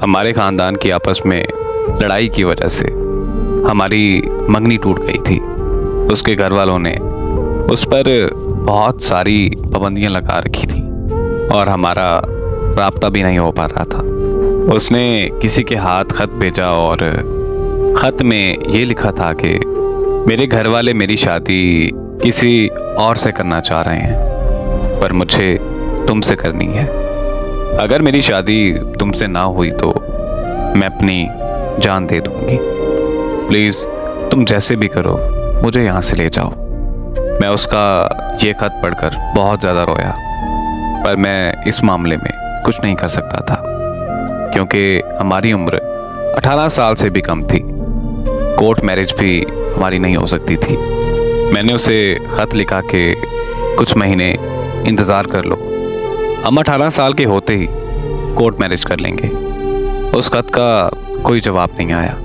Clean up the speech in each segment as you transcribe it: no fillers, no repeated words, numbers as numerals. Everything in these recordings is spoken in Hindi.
हमारे ख़ानदान की आपस में लड़ाई की वजह से हमारी मंगनी टूट गई थी। उसके घर वालों ने उस पर बहुत सारी पाबंदियां लगा रखी थी और हमारा राब्ता भी नहीं हो पा रहा था। उसने किसी के हाथ खत भेजा और खत में ये लिखा था कि मेरे घर वाले मेरी शादी किसी और से करना चाह रहे हैं, पर मुझे तुमसे करनी है। अगर मेरी शादी तुमसे ना हुई तो मैं अपनी जान दे दूंगी। प्लीज़ तुम जैसे भी करो मुझे यहाँ से ले जाओ। मैं उसका ये खत पढ़कर बहुत ज़्यादा रोया, पर मैं इस मामले में कुछ नहीं कर सकता था क्योंकि हमारी उम्र 18 साल से भी कम थी। कोर्ट मैरिज भी हमारी नहीं हो सकती थी। मैंने उसे खत लिखा कि कुछ महीने इंतज़ार कर लो, हम 18 साल के होते ही कोर्ट मैरिज कर लेंगे। उस खत का कोई जवाब नहीं आया।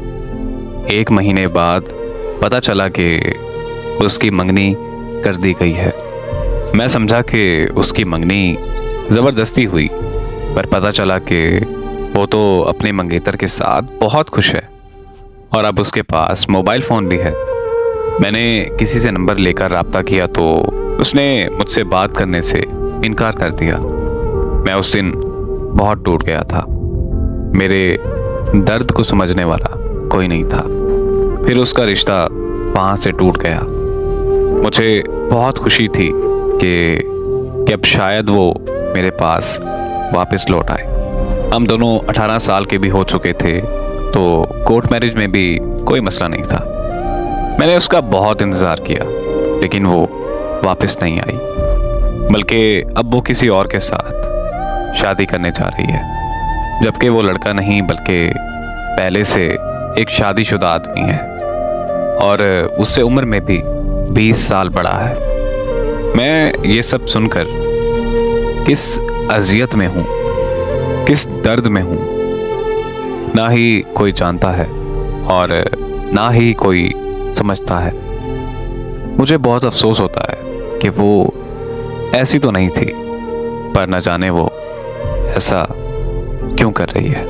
1 महीने बाद पता चला कि उसकी मंगनी कर दी गई है। मैं समझा कि उसकी मंगनी ज़बरदस्ती हुई, पर पता चला कि वो तो अपने मंगेतर के साथ बहुत खुश है और अब उसके पास मोबाइल फ़ोन भी है। मैंने किसी से नंबर लेकर रब्ता किया तो उसने मुझसे बात करने से इनकार कर दिया। मैं उस दिन बहुत टूट गया था। मेरे दर्द को समझने वाला कोई नहीं था। फिर उसका रिश्ता वहाँ से टूट गया। मुझे बहुत खुशी थी कि अब शायद वो मेरे पास वापस लौट आए। हम दोनों 18 साल के भी हो चुके थे तो कोर्ट मैरिज में भी कोई मसला नहीं था। मैंने उसका बहुत इंतज़ार किया लेकिन वो वापस नहीं आई, बल्कि अब वो किसी और के साथ शादी करने जा रही है, जबकि वो लड़का नहीं बल्कि पहले से एक शादीशुदा आदमी है और उससे उम्र में भी 20 साल बड़ा है। मैं ये सब सुनकर किस अज़ियत में हूँ, किस दर्द में हूँ, ना ही कोई जानता है और ना ही कोई समझता है। मुझे बहुत अफसोस होता है कि वो ऐसी तो नहीं थी, पर न जाने वो ऐसा क्यों कर रही है।